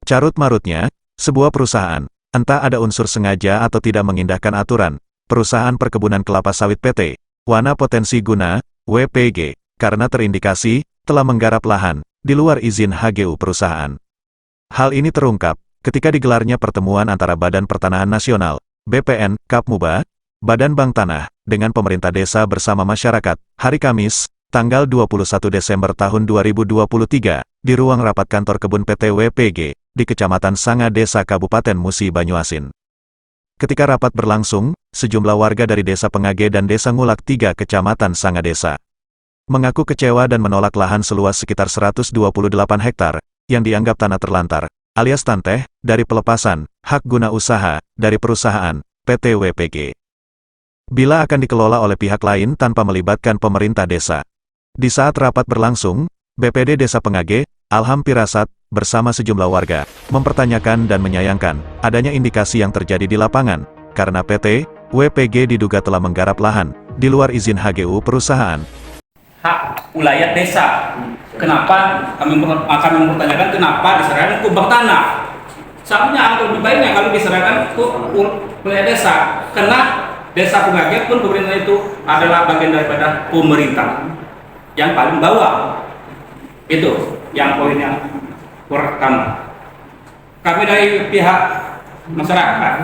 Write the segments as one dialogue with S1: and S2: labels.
S1: Carut-marutnya, sebuah perusahaan, entah ada unsur sengaja atau tidak mengindahkan aturan, Perusahaan Perkebunan Kelapa Sawit PT, Wana Potensi Guna, WPG, karena terindikasi, telah menggarap lahan, di luar izin HGU perusahaan. Hal ini terungkap, ketika digelarnya pertemuan antara Badan Pertanahan Nasional, BPN, Kapmuba, Badan Bank Tanah, dengan pemerintah desa bersama masyarakat, hari Kamis, tanggal 21 Desember tahun 2023, di ruang rapat kantor kebun PT WPG, di Kecamatan Sanga Desa Kabupaten Musi Banyuasin. Ketika rapat berlangsung, sejumlah warga dari Desa Pengage dan Desa Ngulak 3 Kecamatan Sanga Desa mengaku kecewa dan menolak lahan seluas sekitar 128 hektar, yang dianggap tanah terlantar, alias tanteh, dari pelepasan, hak guna usaha, dari perusahaan, PT WPG. Bila akan dikelola oleh pihak lain tanpa melibatkan pemerintah desa. Di saat rapat berlangsung, BPD Desa Pengage, Alham Pirasat, bersama sejumlah warga, mempertanyakan dan menyayangkan adanya indikasi yang terjadi di lapangan, karena PT WPG diduga telah menggarap lahan di luar izin HGU perusahaan.
S2: Hak wilayah desa. Kenapa kami mempertanyakan kenapa diserahkan ke bank tanah? Seharusnya angka lebih baiknya kalau diserahkan ke wilayah desa, karena Desa Pengage pun pemerintah itu adalah bagian daripada pemerintah yang paling bawah. Itu yang poin yang pertama. Kami dari pihak masyarakat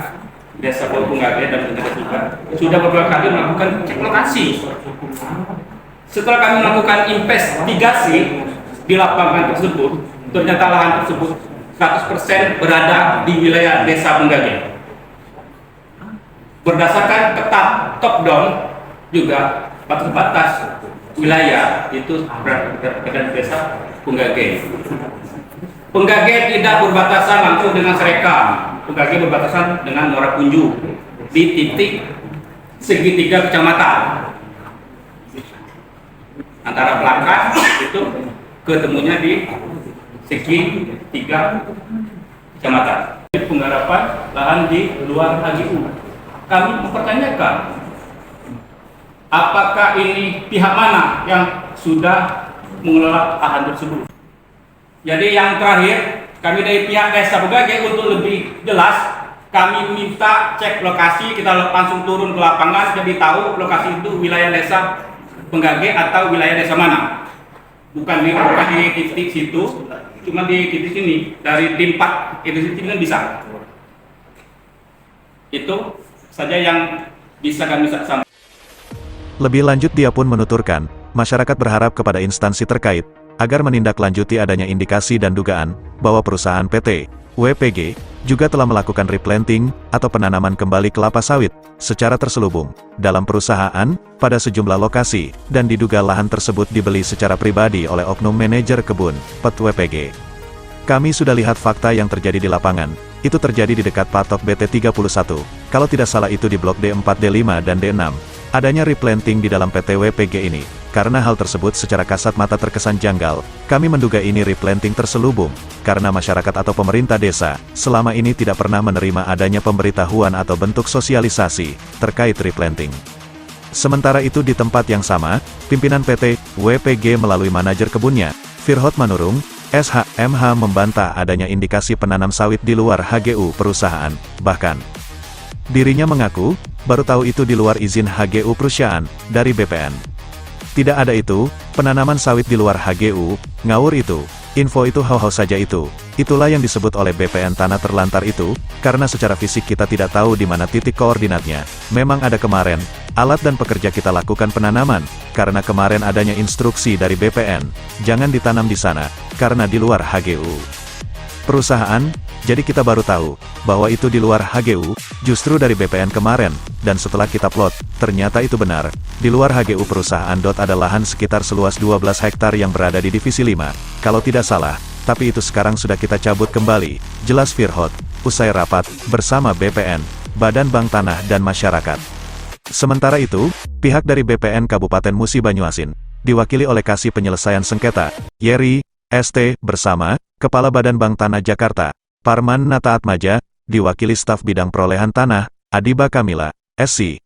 S2: Desa Pengage dan pemerintah juga sudah beberapa kali melakukan cek lokasi. Setelah kami melakukan investigasi di lapangan tersebut, ternyata lahan tersebut 100% berada di wilayah Desa Pengage. Berdasarkan ketat top down juga batas-batas wilayah itu berada di Desa Pengage. Pengage tidak berbatasan langsung dengan Serekam. Pengage berbatasan dengan Muara Punju di titik segitiga kecamatan. Antara Belangkas itu ketemunya di segitiga kecamatan. Penggarapan lahan di luar HGU. Kami mempertanyakan, apakah ini pihak mana yang sudah mengelola lahan tersebut? Jadi yang terakhir, kami dari pihak Desa Pengage untuk lebih jelas, kami minta cek lokasi, kita langsung turun ke lapangan, jadi tahu lokasi itu wilayah Desa Pengage atau wilayah desa mana. Bukan di titik situ, cuma di titik sini, dari tim 4 itu sini kan bisa. Itu saja yang bisa kami sampaikan.
S1: Lebih lanjut dia pun menuturkan, masyarakat berharap kepada instansi terkait, agar menindaklanjuti adanya indikasi dan dugaan, bahwa perusahaan PT WPG juga telah melakukan replanting, atau penanaman kembali kelapa sawit, secara terselubung, dalam perusahaan, pada sejumlah lokasi, dan diduga lahan tersebut dibeli secara pribadi oleh oknum manajer kebun, PT WPG. Kami sudah lihat fakta yang terjadi di lapangan, itu terjadi di dekat patok BT31, kalau tidak salah itu di blok D4, D5 dan D6. Adanya replanting di dalam PT WPG ini, karena hal tersebut secara kasat mata terkesan janggal, kami menduga ini replanting terselubung, karena masyarakat atau pemerintah desa, selama ini tidak pernah menerima adanya pemberitahuan atau bentuk sosialisasi, terkait replanting. Sementara itu di tempat yang sama, pimpinan PT WPG melalui manajer kebunnya, Firhot Manurung, SHMH membantah adanya indikasi penanam sawit di luar HGU perusahaan, bahkan dirinya mengaku, baru tahu itu di luar izin HGU perusahaan, dari BPN. Tidak ada itu, penanaman sawit di luar HGU, ngawur itu, info itu hau-hau saja itu. Itulah yang disebut oleh BPN tanah terlantar itu, karena secara fisik kita tidak tahu di mana titik koordinatnya. Memang ada kemarin, alat dan pekerja kita lakukan penanaman, karena kemarin adanya instruksi dari BPN, jangan ditanam di sana, karena di luar HGU perusahaan, jadi kita baru tahu, bahwa itu di luar HGU, justru dari BPN kemarin, dan setelah kita plot, ternyata itu benar, di luar HGU perusahaan. Ada lahan sekitar seluas 12 hektar yang berada di Divisi 5, kalau tidak salah, tapi itu sekarang sudah kita cabut kembali, jelas Firhot, usai rapat, bersama BPN, Badan Bank Tanah dan Masyarakat. Sementara itu, pihak dari BPN Kabupaten Musi Banyuasin, diwakili oleh Kasih Penyelesaian Sengketa, Yeri, ST, bersama, Kepala Badan Bank Tanah Jakarta, Parman Nataatmaja, diwakili staf bidang perolehan tanah, Adiba Kamila, SC.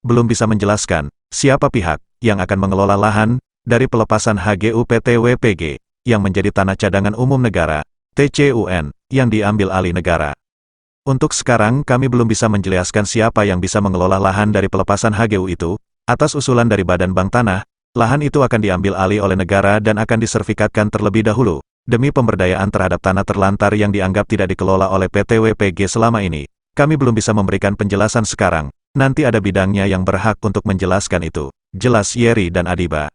S1: Belum bisa menjelaskan, siapa pihak, yang akan mengelola lahan, dari pelepasan HGU PT WPG, yang menjadi tanah cadangan umum negara, TCUN, yang diambil alih negara. Untuk sekarang kami belum bisa menjelaskan siapa yang bisa mengelola lahan dari pelepasan HGU itu. Atas usulan dari Badan Bank Tanah, lahan itu akan diambil alih oleh negara dan akan disertifikatkan terlebih dahulu, demi pemberdayaan terhadap tanah terlantar yang dianggap tidak dikelola oleh PT WPG selama ini. Kami belum bisa memberikan penjelasan sekarang, nanti ada bidangnya yang berhak untuk menjelaskan itu, jelas Yeri dan Adiba.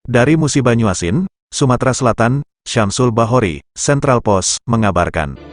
S1: Dari Musi Banyuasin, Sumatera Selatan, Syamsul Bahori, Central Post, mengabarkan.